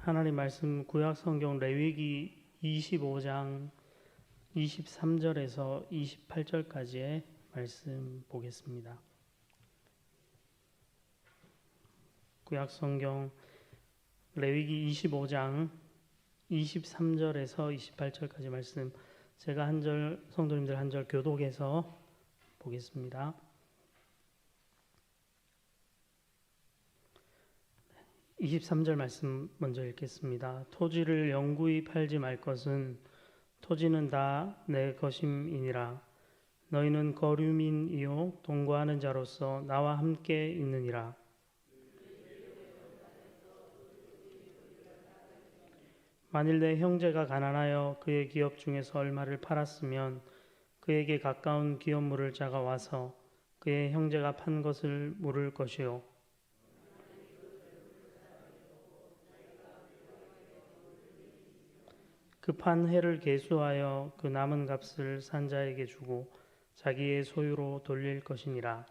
하나님 말씀 구약 성경 레위기 25장 23절에서 28절까지의 말씀 보겠습니다. 구약 성경 레위기 25장 23절에서 28절까지 말씀, 제가 한 절, 성도님들 한 절 교독해서 보겠습니다. 23절 말씀 먼저 읽겠습니다. 토지를 영구히 팔지 말 것은 토지는 다 내 것임이니라. 너희는 거류민이요 동거하는 자로서 나와 함께 있느니라. 만일 내 형제가 가난하여 그의 기업 중에서 얼마를 팔았으면 그에게 가까운 기업물을 자가 와서 그의 형제가 판 것을 물을 것이요, 그 판 해를 계수하여 그 남은 값을 산자에게 주고 자기의 소유로 돌릴 것이니라.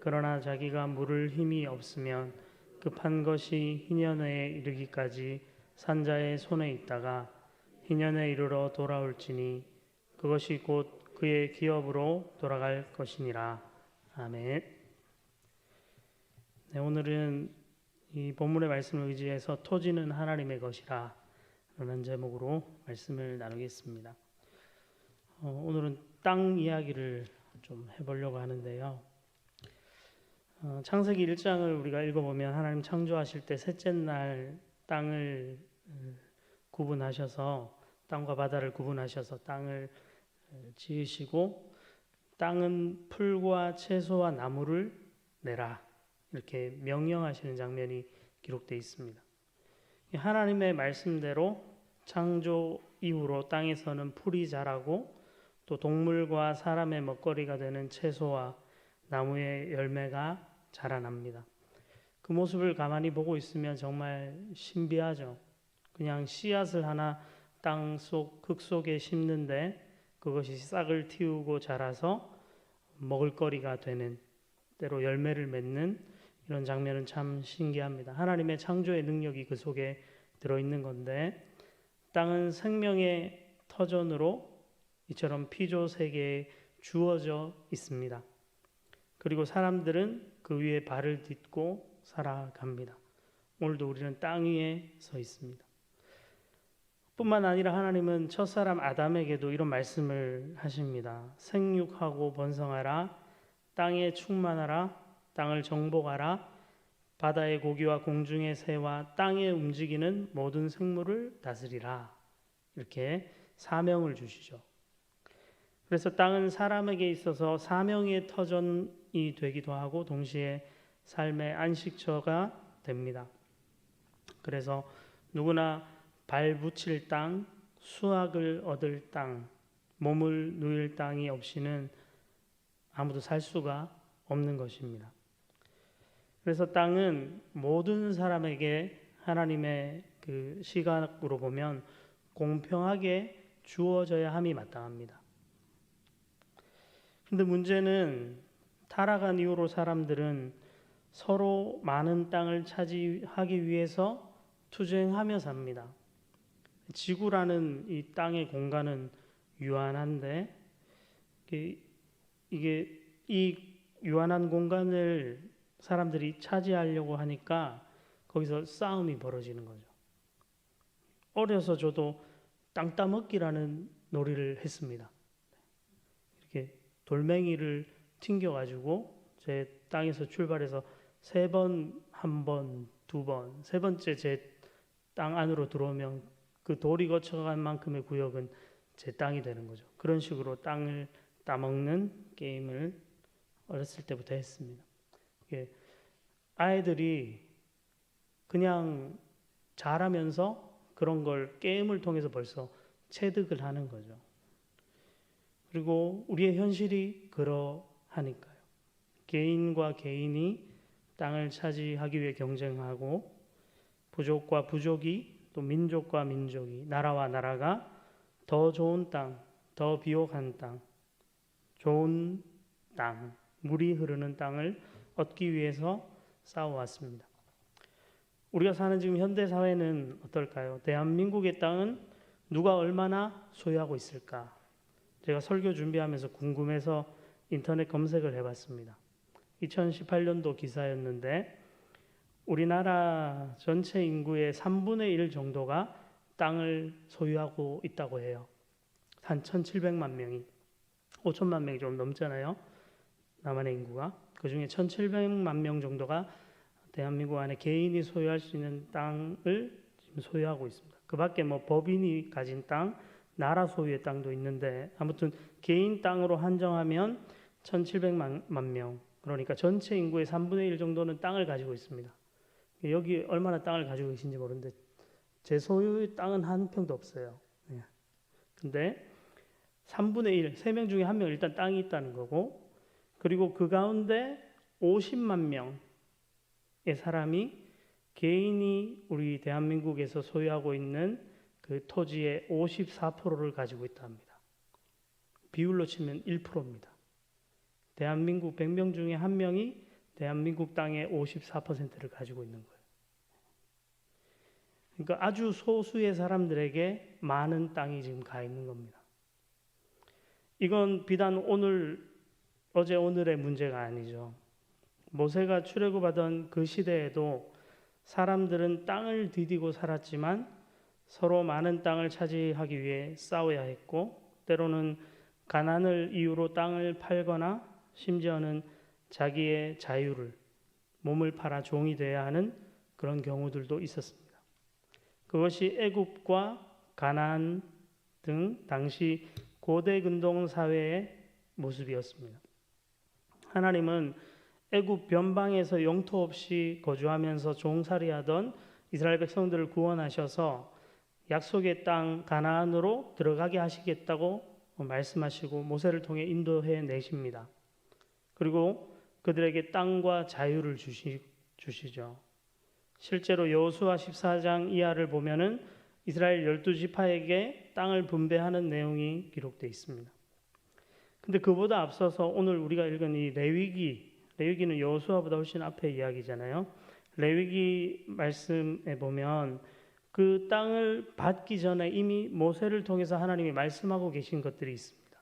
그러나 자기가 물을 힘이 없으면 그 판 것이 희년에 이르기까지 산자의 손에 있다가 희년에 이르러 돌아올지니 그것이 곧 그의 기업으로 돌아갈 것이니라. 아멘. 네, 오늘은 이 본문의 말씀을 의지해서 토지는 하나님의 것이라 라는 제목으로 말씀을 나누겠습니다. 오늘은 땅 이야기를 좀 해보려고 하는데요. 창세기 1장을 우리가 읽어보면 하나님 창조하실 때 셋째 날 땅을 구분하셔서, 땅과 바다를 구분하셔서 땅을 지으시고 땅은 풀과 채소와 나무를 내라 이렇게 명령하시는 장면이 기록되어 있습니다. 하나님의 말씀대로 창조 이후로 땅에서는 풀이 자라고 또 동물과 사람의 먹거리가 되는 채소와 나무의 열매가 자라납니다. 그 모습을 가만히 보고 있으면 정말 신비하죠. 그냥 씨앗을 하나 땅 속 흙 속에 심는데 그것이 싹을 틔우고 자라서 먹을거리가 되는, 때로 열매를 맺는 이런 장면은 참 신기합니다. 하나님의 창조의 능력이 그 속에 들어있는 건데, 땅은 생명의 터전으로 이처럼 피조 세계에 주어져 있습니다. 그리고 사람들은 그 위에 발을 딛고 살아갑니다. 오늘도 우리는 땅 위에 서 있습니다. 뿐만 아니라 하나님은 첫사람 아담에게도 이런 말씀을 하십니다. 생육하고 번성하라, 땅에 충만하라, 땅을 정복하라, 바다의 고기와 공중의 새와 땅에 움직이는 모든 생물을 다스리라. 이렇게 사명을 주시죠. 그래서 땅은 사람에게 있어서 사명의 터전이 되기도 하고 동시에 삶의 안식처가 됩니다. 그래서 누구나 발 붙일 땅, 수확을 얻을 땅, 몸을 누일 땅이 없이는 아무도 살 수가 없는 것입니다. 그래서 땅은 모든 사람에게 하나님의 그 시각으로 보면 공평하게 주어져야 함이 마땅합니다. 그런데 문제는 타락한 이후로 사람들은 서로 많은 땅을 차지하기 위해서 투쟁하며 삽니다. 지구라는 이 땅의 공간은 유한한데 이게 이 유한한 공간을 사람들이 차지하려고 하니까 거기서 싸움이 벌어지는 거죠. 어려서 저도 땅 따먹기라는 놀이를 했습니다. 이렇게 돌멩이를 튕겨가지고 제 땅에서 출발해서 3번, 1번, 2번, 세 번째 제 땅 안으로 들어오면 그 돌이 거쳐간 만큼의 구역은 제 땅이 되는 거죠. 그런 식으로 땅을 따먹는 게임을 어렸을 때부터 했습니다. 아이들이 그냥 자라면서 그런 걸 게임을 통해서 벌써 체득을 하는 거죠. 그리고 우리의 현실이 그러하니까요. 개인과 개인이 땅을 차지하기 위해 경쟁하고 부족과 부족이, 또 민족과 민족이, 나라와 나라가 더 좋은 땅, 더 비옥한 땅, 좋은 땅, 물이 흐르는 땅을 얻기 위해서 싸워왔습니다. 우리가 사는 지금 현대 사회는 어떨까요? 대한민국의 땅은 누가 얼마나 소유하고 있을까? 제가 설교 준비하면서 궁금해서 인터넷 검색을 해봤습니다. 2018년도 기사였는데 우리나라 전체 인구의 3분의 1 정도가 땅을 소유하고 있다고 해요. 한 1,700만 명이, 5천만 명이 좀 넘잖아요. 남한의 인구가. 그중에 1,700만 명 정도가 대한민국 안에 개인이 소유할 수 있는 땅을 지금 소유하고 있습니다. 그 밖에 뭐 법인이 가진 땅, 나라 소유의 땅도 있는데 아무튼 개인 땅으로 한정하면 1,700만 명, 그러니까 전체 인구의 3분의 1 정도는 땅을 가지고 있습니다. 여기 얼마나 땅을 가지고 계신지 모르는데 제 소유의 땅은 한 평도 없어요. 근데 3분의 1, 3명 중에 1명 일단 땅이 있다는 거고, 그리고 그 가운데 50만 명의 사람이 개인이 우리 대한민국에서 소유하고 있는 그 토지의 54%를 가지고 있다 합니다. 비율로 치면 1%입니다. 대한민국 100명 중에 1명이 대한민국 땅의 54%를 가지고 있는 거예요. 그러니까 아주 소수의 사람들에게 많은 땅이 지금 가 있는 겁니다. 이건 비단 어제 오늘의 문제가 아니죠. 모세가 출애굽하던 그 시대에도 사람들은 땅을 디디고 살았지만 서로 많은 땅을 차지하기 위해 싸워야 했고, 때로는 가난을 이유로 땅을 팔거나 심지어는 자기의 자유를, 몸을 팔아 종이 되어야 하는 그런 경우들도 있었습니다. 그것이 애굽과 가나안 등 당시 고대 근동 사회의 모습이었습니다. 하나님은 애굽 변방에서 영토 없이 거주하면서 종살이하던 이스라엘 백성들을 구원하셔서 약속의 땅 가나안으로 들어가게 하시겠다고 말씀하시고 모세를 통해 인도해 내십니다. 그리고 그들에게 땅과 자유를 주시죠. 실제로 여호수아 14장 이하를 보면은 이스라엘 12지파에게 땅을 분배하는 내용이 기록되어 있습니다. 근데 그보다 앞서서 오늘 우리가 읽은 이 레위기는 여호수아보다 훨씬 앞에 이야기잖아요. 레위기 말씀에 보면 그 땅을 받기 전에 이미 모세를 통해서 하나님이 말씀하고 계신 것들이 있습니다.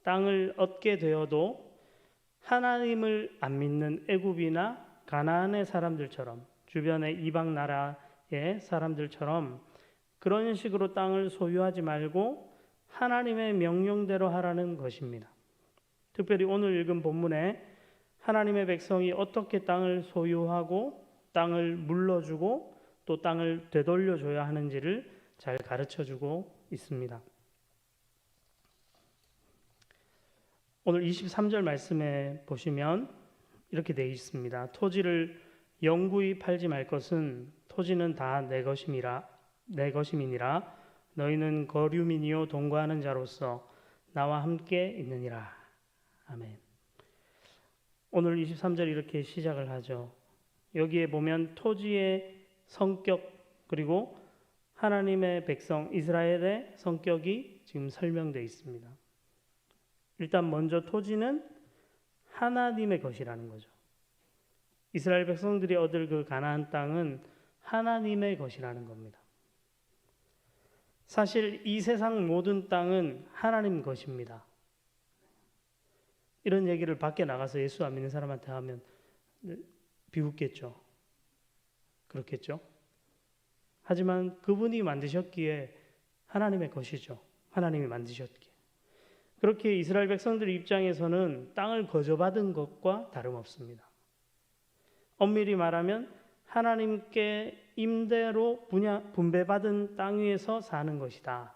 땅을 얻게 되어도 하나님을 안 믿는 애굽이나 가나안의 사람들처럼, 주변의 이방 나라의 사람들처럼 그런 식으로 땅을 소유하지 말고 하나님의 명령대로 하라는 것입니다. 특별히 오늘 읽은 본문에 하나님의 백성이 어떻게 땅을 소유하고 땅을 물러주고 또 땅을 되돌려줘야 하는지를 잘 가르쳐주고 있습니다. 오늘 23절 말씀에 보시면 이렇게 되어 있습니다. 토지를 영구히 팔지 말 것은 토지는 다 내 것임이니라. 너희는 거류민이요 동거하는 자로서 나와 함께 있느니라. 아멘. 오늘 23절 이렇게 시작을 하죠. 여기에 보면 토지의 성격 그리고 하나님의 백성 이스라엘의 성격이 지금 설명되어 있습니다. 일단 먼저 토지는 하나님의 것이라는 거죠. 이스라엘 백성들이 얻을 그 가나안 땅은 하나님의 것이라는 겁니다. 사실 이 세상 모든 땅은 하나님 것입니다. 이런 얘기를 밖에 나가서 예수 안 믿는 사람한테 하면 비웃겠죠. 그렇겠죠. 하지만 그분이 만드셨기에 하나님의 것이죠. 하나님이 만드셨기에. 그렇게 이스라엘 백성들 입장에서는 땅을 거저받은 것과 다름없습니다. 엄밀히 말하면 하나님께 임대로 분배받은 땅 위에서 사는 것이다.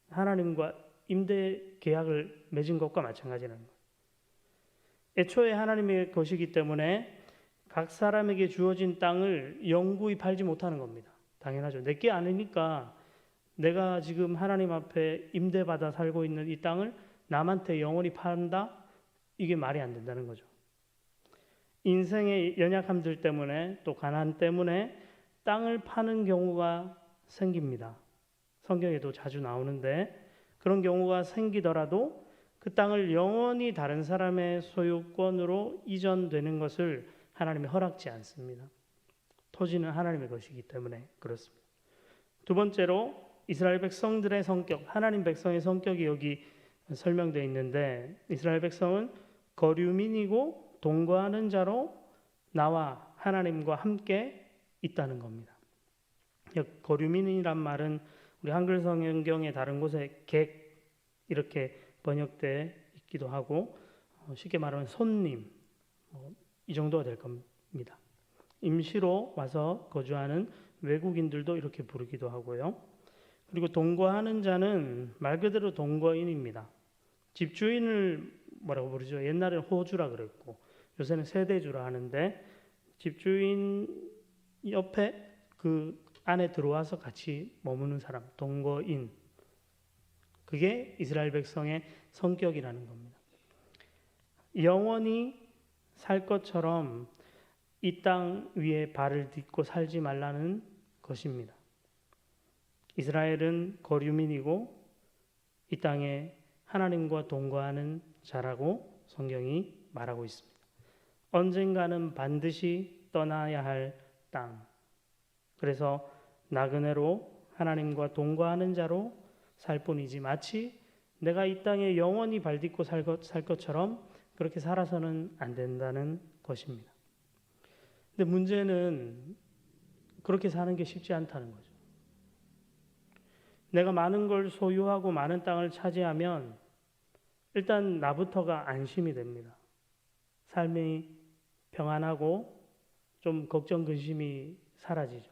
하나님과 임대 계약을 맺은 것과 마찬가지라는 거예요. 애초에 하나님의 것이기 때문에 각 사람에게 주어진 땅을 영구히 팔지 못하는 겁니다. 당연하죠. 내게 아니니까 내가 지금 하나님 앞에 임대받아 살고 있는 이 땅을 남한테 영원히 판다? 이게 말이 안 된다는 거죠. 인생의 연약함들 때문에 또 가난 때문에 땅을 파는 경우가 생깁니다. 성경에도 자주 나오는데 그런 경우가 생기더라도 그 땅을 영원히 다른 사람의 소유권으로 이전되는 것을 하나님이 허락지 않습니다. 토지는 하나님의 것이기 때문에 그렇습니다. 두 번째로 이스라엘 백성들의 성격, 하나님 백성의 성격이 여기 설명되어 있는데 이스라엘 백성은 거류민이고 동거하는 자로 나와 하나님과 함께 있다는 겁니다. 거류민이란 말은 우리 한글 성경의 다른 곳에 객 이렇게 번역되어 있기도 하고 쉽게 말하면 손님 이 정도가 될 겁니다. 임시로 와서 거주하는 외국인들도 이렇게 부르기도 하고요. 그리고 동거하는 자는 말 그대로 동거인입니다. 집주인을 뭐라고 부르죠? 옛날에는 호주라 그랬고 요새는 세대주라 하는데 집주인 옆에 그 안에 들어와서 같이 머무는 사람, 동거인. 그게 이스라엘 백성의 성격이라는 겁니다. 영원히 살 것처럼 이 땅 위에 발을 딛고 살지 말라는 것입니다. 이스라엘은 거류민이고 이 땅에 하나님과 동거하는 자라고 성경이 말하고 있습니다. 언젠가는 반드시 떠나야 할 땅. 그래서 나그네로 하나님과 동거하는 자로 살 뿐이지 마치 내가 이 땅에 영원히 발딛고 살 것처럼 그렇게 살아서는 안 된다는 것입니다. 근데 문제는 그렇게 사는 게 쉽지 않다는 거죠. 내가 많은 걸 소유하고 많은 땅을 차지하면 일단 나부터가 안심이 됩니다. 삶이 평안하고 좀 걱정 근심이 사라지죠.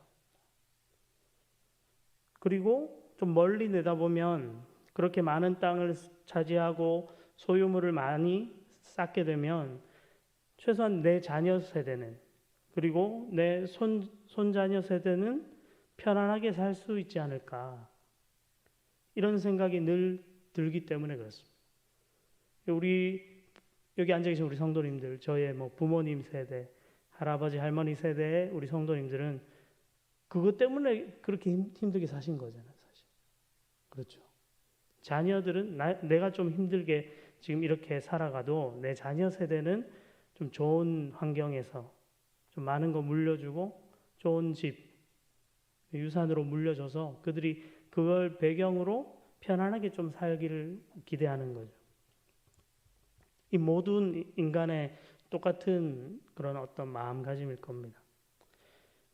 그리고 좀 멀리 내다보면 그렇게 많은 땅을 차지하고 소유물을 많이 쌓게 되면 최소한 내 자녀 세대는 그리고 내 손자녀 세대는 편안하게 살 수 있지 않을까 이런 생각이 늘 들기 때문에 그렇습니다. 우리 여기 앉아 계신 우리 성도님들, 저의 부모님 세대, 할아버지 할머니 세대의 우리 성도님들은 그것 때문에 그렇게 힘들게 사신 거잖아요, 사실. 그렇죠. 자녀들은 내가 좀 힘들게 지금 이렇게 살아가도 내 자녀 세대는 좀 좋은 환경에서 좀 많은 거 물려주고 좋은 집, 유산으로 물려줘서 그들이 그걸 배경으로 편안하게 좀 살기를 기대하는 거죠. 이 모든 인간의 똑같은 그런 어떤 마음가짐일 겁니다.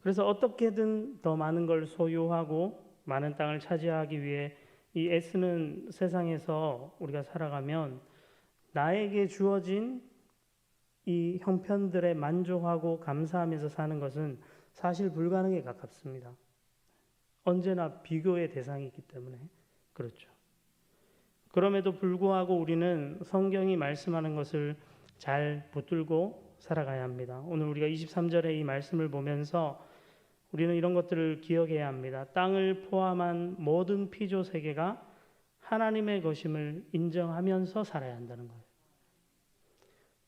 그래서 어떻게든 더 많은 걸 소유하고 많은 땅을 차지하기 위해 이 애쓰는 세상에서 우리가 살아가면 나에게 주어진 이 형편들에 만족하고 감사하면서 사는 것은 사실 불가능에 가깝습니다. 언제나 비교의 대상이기 때문에 그렇죠. 그럼에도 불구하고 우리는 성경이 말씀하는 것을 잘 붙들고 살아가야 합니다. 오늘 우리가 23절의 이 말씀을 보면서 우리는 이런 것들을 기억해야 합니다. 땅을 포함한 모든 피조 세계가 하나님의 것임을 인정하면서 살아야 한다는 거예요.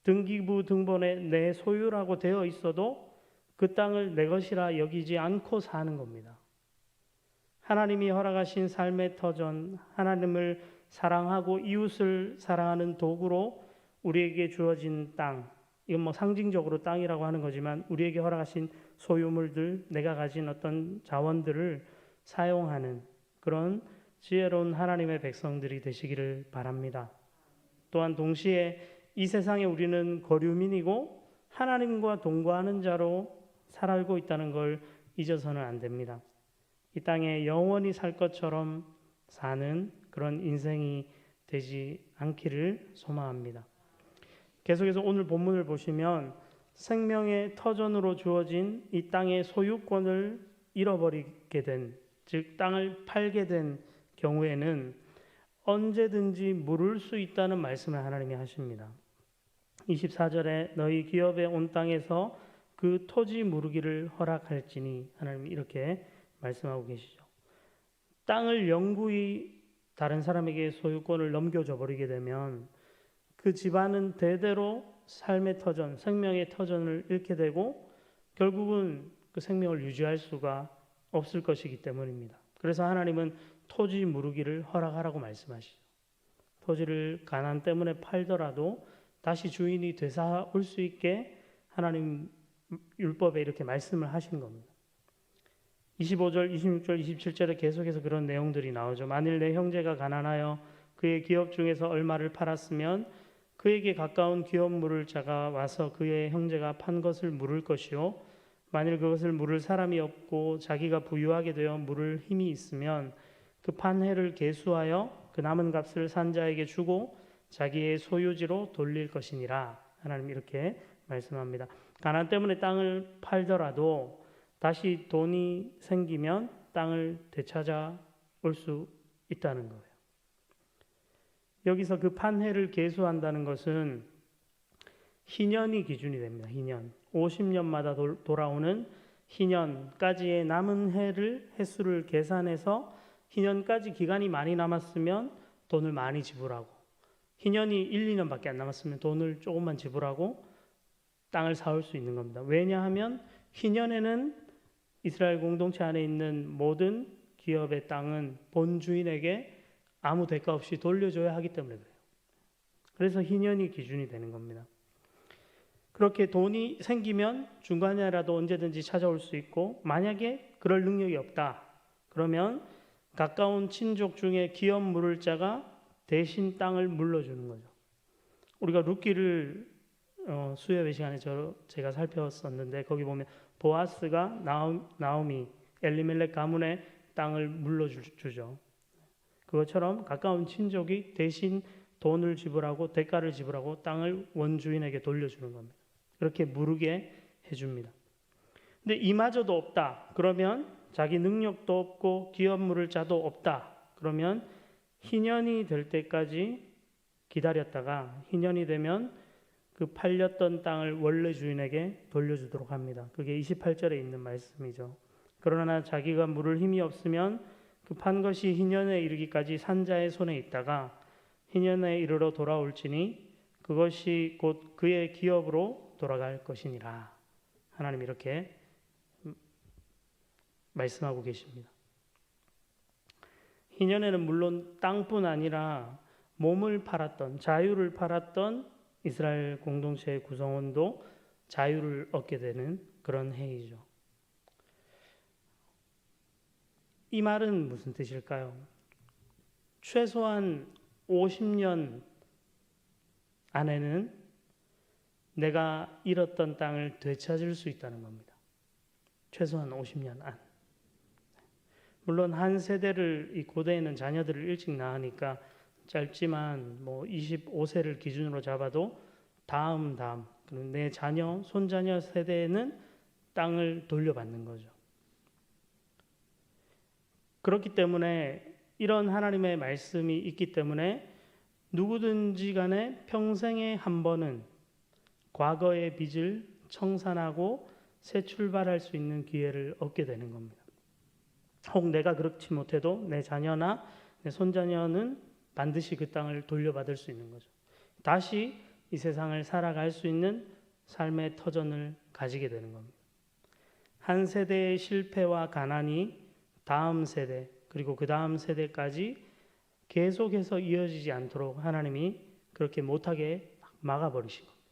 등기부 등본에 내 소유라고 되어 있어도 그 땅을 내 것이라 여기지 않고 사는 겁니다. 하나님이 허락하신 삶의 터전, 하나님을 사랑하고 이웃을 사랑하는 도구로 우리에게 주어진 땅, 이건 상징적으로 땅이라고 하는 거지만 우리에게 허락하신 소유물들, 내가 가진 어떤 자원들을 사용하는 그런 지혜로운 하나님의 백성들이 되시기를 바랍니다. 또한 동시에 이 세상에 우리는 거류민이고 하나님과 동거하는 자로 살아가고 있다는 걸 잊어서는 안 됩니다. 이 땅에 영원히 살 것처럼 사는 그런 인생이 되지 않기를 소망합니다. 계속해서 오늘 본문을 보시면 생명의 터전으로 주어진 이 땅의 소유권을 잃어버리게 된, 즉 땅을 팔게 된 경우에는 언제든지 물을 수 있다는 말씀을 하나님이 하십니다. 24절에 너희 기업에 온 땅에서 그 토지 무르기를 허락할지니 하나님이 이렇게 말씀하고 계시죠. 땅을 영구히 다른 사람에게 소유권을 넘겨줘 버리게 되면 그 집안은 대대로 삶의 터전, 생명의 터전을 잃게 되고 결국은 그 생명을 유지할 수가 없을 것이기 때문입니다. 그래서 하나님은 토지 무르기를 허락하라고 말씀하시죠. 토지를 가난 때문에 팔더라도 다시 주인이 되살아올 수 있게 하나님 율법에 이렇게 말씀을 하신 겁니다. 25절, 26절, 27절에 계속해서 그런 내용들이 나오죠. 만일 내 형제가 가난하여 그의 기업 중에서 얼마를 팔았으면 그에게 가까운 기업 물을 자가 와서 그의 형제가 판 것을 물을 것이요 만일 그것을 물을 사람이 없고 자기가 부유하게 되어 물을 힘이 있으면 그 판 해를 계수하여 그 남은 값을 산 자에게 주고 자기의 소유지로 돌릴 것이니라. 하나님 이렇게 말씀합니다. 가난 때문에 땅을 팔더라도 다시 돈이 생기면 땅을 되찾아 올 수 있다는 거예요. 여기서 그 판해를 계수한다는 것은 희년이 기준이 됩니다. 희년. 50년마다 돌아오는 희년까지의 남은 해를 횟수를 계산해서 희년까지 기간이 많이 남았으면 돈을 많이 지불하고 희년이 1, 2년밖에 안 남았으면 돈을 조금만 지불하고 땅을 사올 수 있는 겁니다. 왜냐하면 희년에는 이스라엘 공동체 안에 있는 모든 기업의 땅은 본주인에게 아무 대가 없이 돌려줘야 하기 때문에 그래요. 그래서 희년이 기준이 되는 겁니다. 그렇게 돈이 생기면 중간이라도 언제든지 찾아올 수 있고 만약에 그럴 능력이 없다. 그러면 가까운 친족 중에 기업 물을 자가 대신 땅을 물러주는 거죠. 우리가 룻기를 수요일 시간에 제가 살펴봤었는데 거기 보면 보아스가 나오미 엘리멜렉 가문의 땅을 물러주죠. 그것처럼 가까운 친족이 대신 돈을 지불하고 대가를 지불하고 땅을 원주인에게 돌려주는 겁니다. 그렇게 무르게 해줍니다. 근데 이마저도 없다. 그러면 자기 능력도 없고 기업 물을 자도 없다. 그러면 희년이 될 때까지 기다렸다가 희년이 되면 그 팔렸던 땅을 원래 주인에게 돌려주도록 합니다. 그게 28절에 있는 말씀이죠. 그러나 자기가 물을 힘이 없으면 그 판 것이 희년에 이르기까지 산자의 손에 있다가 희년에 이르러 돌아올지니 그것이 곧 그의 기업으로 돌아갈 것이니라. 하나님 이렇게 말씀하고 계십니다. 희년에는 물론 땅뿐 아니라 몸을 팔았던 자유를 팔았던 이스라엘 공동체의 구성원도 자유를 얻게 되는 그런 해이죠. 이 말은 무슨 뜻일까요? 최소한 50년 안에는 내가 잃었던 땅을 되찾을 수 있다는 겁니다. 최소한 50년 안. 물론 한 세대를 이 고대에는 자녀들을 일찍 낳으니까 짧지만 뭐 25세를 기준으로 잡아도 다음 내 자녀, 손자녀 세대에는 땅을 돌려받는 거죠. 그렇기 때문에 이런 하나님의 말씀이 있기 때문에 누구든지 간에 평생에 한 번은 과거의 빚을 청산하고 새 출발할 수 있는 기회를 얻게 되는 겁니다. 혹 내가 그렇지 못해도 내 자녀나 내 손자녀는 반드시 그 땅을 돌려받을 수 있는 거죠. 다시 이 세상을 살아갈 수 있는 삶의 터전을 가지게 되는 겁니다. 한 세대의 실패와 가난이 다음 세대 그리고 그 다음 세대까지 계속해서 이어지지 않도록 하나님이 그렇게 못하게 막아버리신 겁니다.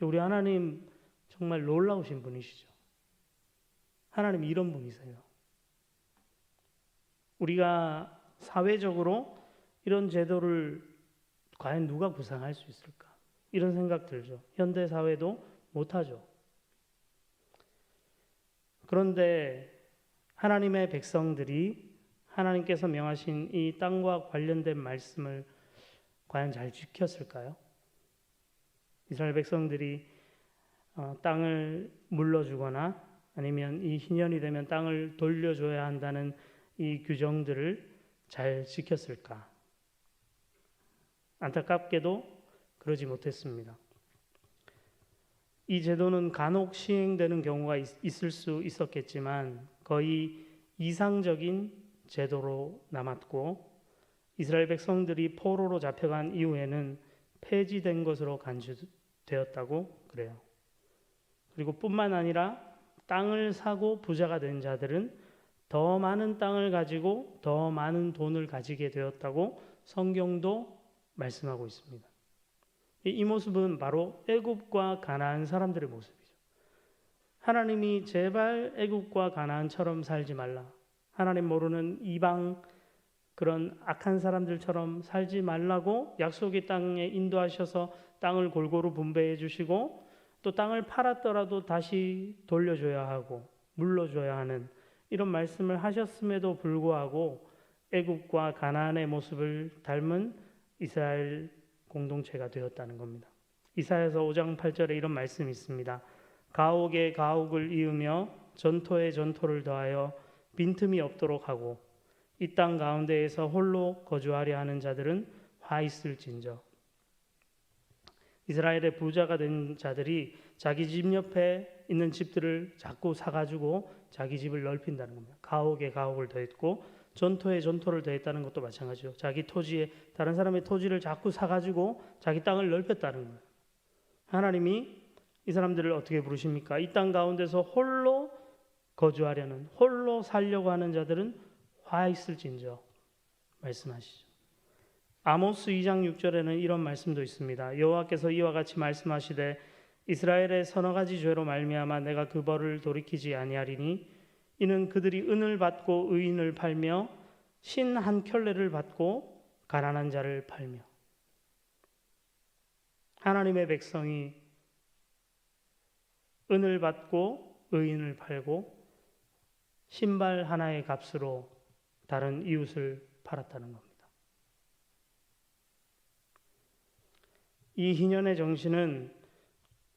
우리 하나님 정말 놀라우신 분이시죠. 하나님 이런 분이세요. 우리가 사회적으로 이런 제도를 과연 누가 구상할 수 있을까? 이런 생각 들죠. 현대 사회도 못하죠. 그런데 하나님의 백성들이 하나님께서 명하신 이 땅과 관련된 말씀을 과연 잘 지켰을까요? 이스라엘 백성들이 땅을 물러주거나 아니면 이 희년이 되면 땅을 돌려줘야 한다는 이 규정들을 잘 지켰을까? 안타깝게도 그러지 못했습니다. 이 제도는 간혹 시행되는 경우가 있을 수 있었겠지만 거의 이상적인 제도로 남았고 이스라엘 백성들이 포로로 잡혀간 이후에는 폐지된 것으로 간주되었다고 그래요. 그리고 뿐만 아니라 땅을 사고 부자가 된 자들은 더 많은 땅을 가지고 더 많은 돈을 가지게 되었다고 성경도 말씀하고 있습니다. 이 모습은 바로 애굽과 가나안 사람들의 모습이죠. 하나님이 제발 애굽과 가나안처럼 살지 말라. 하나님 모르는 이방 그런 악한 사람들처럼 살지 말라고 약속의 땅에 인도하셔서 땅을 골고루 분배해 주시고 또 땅을 팔았더라도 다시 돌려줘야 하고 물러줘야 하는 이런 말씀을 하셨음에도 불구하고 애굽과 가나안의 모습을 닮은 이스라엘 공동체가 되었다는 겁니다. 이사야서 5장 8절에 이런 말씀이 있습니다. 가옥에 가옥을 이으며 전토에 전토를 더하여 빈틈이 없도록 하고 이 땅 가운데에서 홀로 거주하려 하는 자들은 화 있을진저. 이스라엘의 부자가 된 자들이 자기 집 옆에 있는 집들을 자꾸 사가지고 자기 집을 넓힌다는 겁니다. 가옥에 가옥을 더했고 전토에 전토를 더했다는 것도 마찬가지죠. 자기 토지에 다른 사람의 토지를 자꾸 사가지고 자기 땅을 넓혔다는 거예요. 하나님이 이 사람들을 어떻게 부르십니까? 이 땅 가운데서 홀로 거주하려는 홀로 살려고 하는 자들은 화 있을진저 말씀하시죠. 아모스 2장 6절에는 이런 말씀도 있습니다. 여호와께서 이와 같이 말씀하시되 이스라엘의 서너 가지 죄로 말미암아 내가 그 벌을 돌이키지 아니하리니 이는 그들이 은을 받고 의인을 팔며 신 한 켤레를 받고 가난한 자를 팔며. 하나님의 백성이 은을 받고 의인을 팔고 신발 하나의 값으로 다른 이웃을 팔았다는 겁니다. 이 희년의 정신은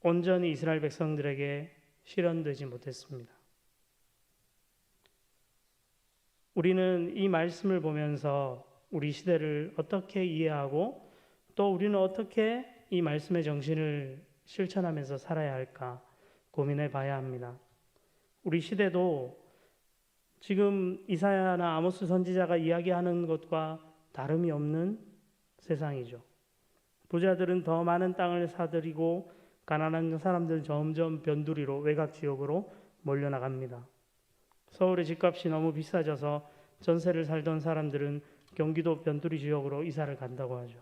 온전히 이스라엘 백성들에게 실현되지 못했습니다. 우리는 이 말씀을 보면서 우리 시대를 어떻게 이해하고 또 우리는 어떻게 이 말씀의 정신을 실천하면서 살아야 할까 고민해 봐야 합니다. 우리 시대도 지금 이사야나 아모스 선지자가 이야기하는 것과 다름이 없는 세상이죠. 부자들은 더 많은 땅을 사들이고 가난한 사람들은 점점 변두리로 외곽 지역으로 몰려나갑니다. 서울의 집값이 너무 비싸져서 전세를 살던 사람들은 경기도 변두리 지역으로 이사를 간다고 하죠.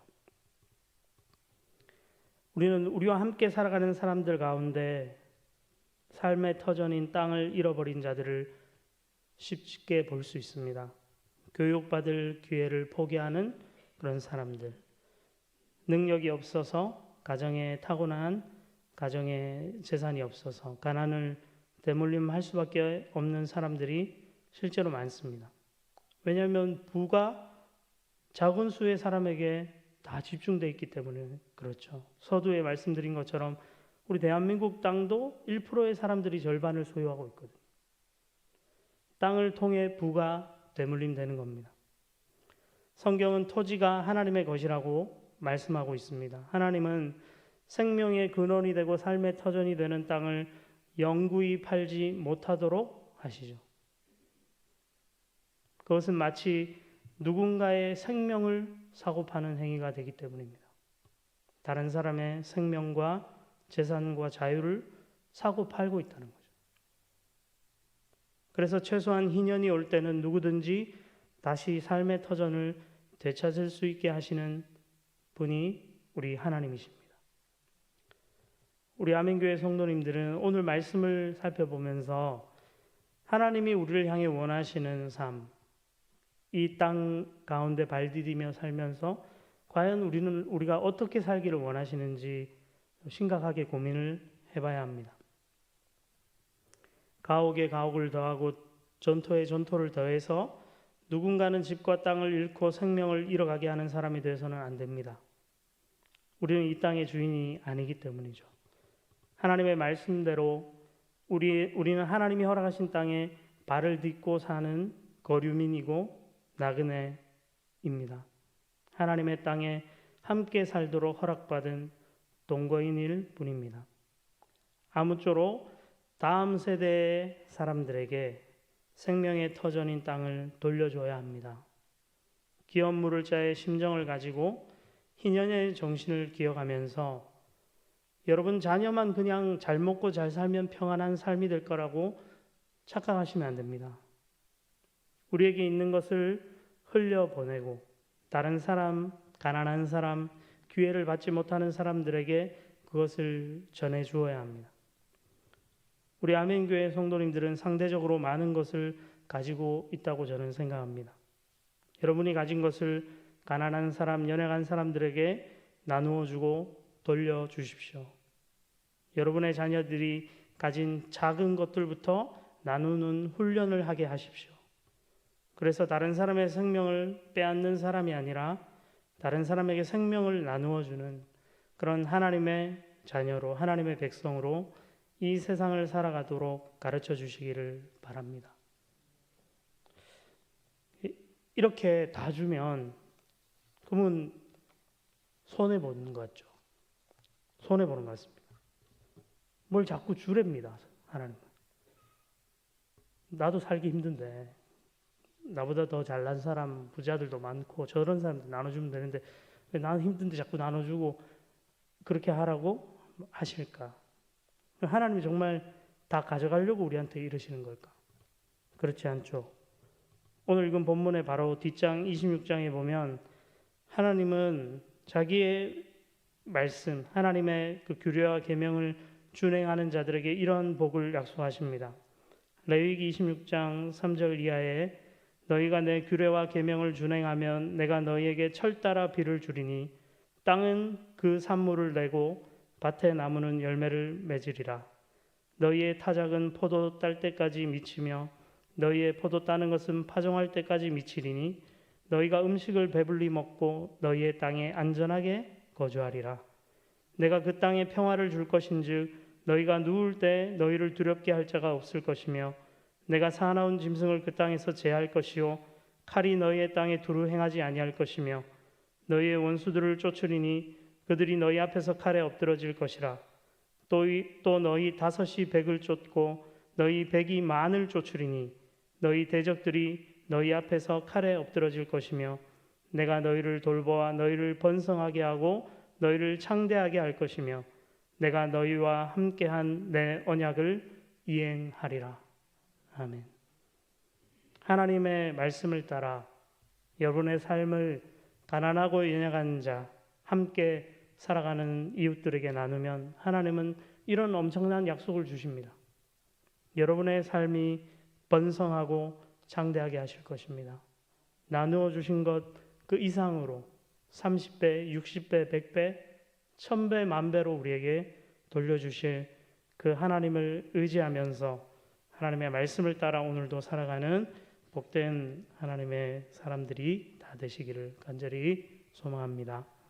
우리는 우리와 함께 살아가는 사람들 가운데 삶의 터전인 땅을 잃어버린 자들을 쉽게 볼 수 있습니다. 교육받을 기회를 포기하는 그런 사람들, 능력이 없어서 가정에 타고난 가정에 재산이 없어서 가난을 대물림할 수밖에 없는 사람들이 실제로 많습니다. 왜냐하면 부가 작은 수의 사람에게 다 집중되어 있기 때문에 그렇죠. 서두에 말씀드린 것처럼 우리 대한민국 땅도 1%의 사람들이 절반을 소유하고 있거든요. 땅을 통해 부가 되물림되는 겁니다. 성경은 토지가 하나님의 것이라고 말씀하고 있습니다. 하나님은 생명의 근원이 되고 삶의 터전이 되는 땅을 영구히 팔지 못하도록 하시죠. 그것은 마치 누군가의 생명을 사고 파는 행위가 되기 때문입니다. 다른 사람의 생명과 재산과 자유를 사고 팔고 있다는 거죠. 그래서 최소한 희년이 올 때는 누구든지 다시 삶의 터전을 되찾을 수 있게 하시는 분이 우리 하나님이십니다. 우리 아멘교회 성도님들은 오늘 말씀을 살펴보면서 하나님이 우리를 향해 원하시는 삶, 이 땅 가운데 발디디며 살면서 과연 우리가 어떻게 살기를 원하시는지 심각하게 고민을 해봐야 합니다. 가옥에 가옥을 더하고 전토에 전토를 더해서 누군가는 집과 땅을 잃고 생명을 잃어가게 하는 사람이 되어서는 안 됩니다. 우리는 이 땅의 주인이 아니기 때문이죠. 하나님의 말씀대로 우리는 하나님이 허락하신 땅에 발을 딛고 사는 거류민이고 나그네입니다. 하나님의 땅에 함께 살도록 허락받은 동거인일 뿐입니다. 아무쪼록 다음 세대의 사람들에게 생명의 터전인 땅을 돌려줘야 합니다. 기업 물을 자의 심정을 가지고 희년의 정신을 기억하면서 여러분 자녀만 그냥 잘 먹고 잘 살면 평안한 삶이 될 거라고 착각하시면 안 됩니다. 우리에게 있는 것을 흘려보내고 다른 사람, 가난한 사람, 기회를 받지 못하는 사람들에게 그것을 전해 주어야 합니다. 우리 아멘교회 성도님들은 상대적으로 많은 것을 가지고 있다고 저는 생각합니다. 여러분이 가진 것을 가난한 사람, 연약한 사람들에게 나누어 주고 돌려주십시오. 여러분의 자녀들이 가진 작은 것들부터 나누는 훈련을 하게 하십시오. 그래서 다른 사람의 생명을 빼앗는 사람이 아니라 다른 사람에게 생명을 나누어 주는 그런 하나님의 자녀로, 하나님의 백성으로 이 세상을 살아가도록 가르쳐 주시기를 바랍니다. 이렇게 다 주면 그러면 손해보는 것 같죠. 손해보는 것 같습니다. 뭘 자꾸 주랍니다. 하나님. 나도 살기 힘든데 나보다 더 잘난 사람, 부자들도 많고 저런 사람들 나눠주면 되는데 왜 나는 힘든데 자꾸 나눠주고 그렇게 하라고 하실까? 하나님이 정말 다 가져가려고 우리한테 이러시는 걸까? 그렇지 않죠. 오늘 읽은 본문의 바로 뒷장 26장에 보면 하나님은 자기의 말씀, 하나님의 그 규례와 계명을 준행하는 자들에게 이런 복을 약속하십니다. 레위기 26장 3절 이하에 너희가 내 규례와 계명을 준행하면 내가 너희에게 철따라 비를 주리니 땅은 그 산물을 내고 밭의 나무는 열매를 맺으리라. 너희의 타작은 포도 딸 때까지 미치며 너희의 포도 따는 것은 파종할 때까지 미치리니 너희가 음식을 배불리 먹고 너희의 땅에 안전하게 거주하리라. 내가 그 땅에 평화를 줄 것인즉 너희가 누울 때 너희를 두렵게 할 자가 없을 것이며 내가 사나운 짐승을 그 땅에서 제할 것이요 칼이 너희의 땅에 두루 행하지 아니할 것이며 너희의 원수들을 쫓으리니 그들이 너희 앞에서 칼에 엎드러질 것이라. 또 너희 다섯이 백을 쫓고 너희 백이 만을 쫓으리니 너희 대적들이 너희 앞에서 칼에 엎드러질 것이며 내가 너희를 돌보아 너희를 번성하게 하고 너희를 창대하게 할 것이며 내가 너희와 함께한 내 언약을 이행하리라. 아멘. 하나님의 말씀을 따라 여러분의 삶을 가난하고 연약한 자, 함께 살아가는 이웃들에게 나누면 하나님은 이런 엄청난 약속을 주십니다. 여러분의 삶이 번성하고 창대하게 하실 것입니다. 나누어 주신 것 그 이상으로 30배, 60배, 100배, 1000배, 만배로 우리에게 돌려주실 그 하나님을 의지하면서 하나님의 말씀을 따라 오늘도 살아가는 복된 하나님의 사람들이 다 되시기를 간절히 소망합니다.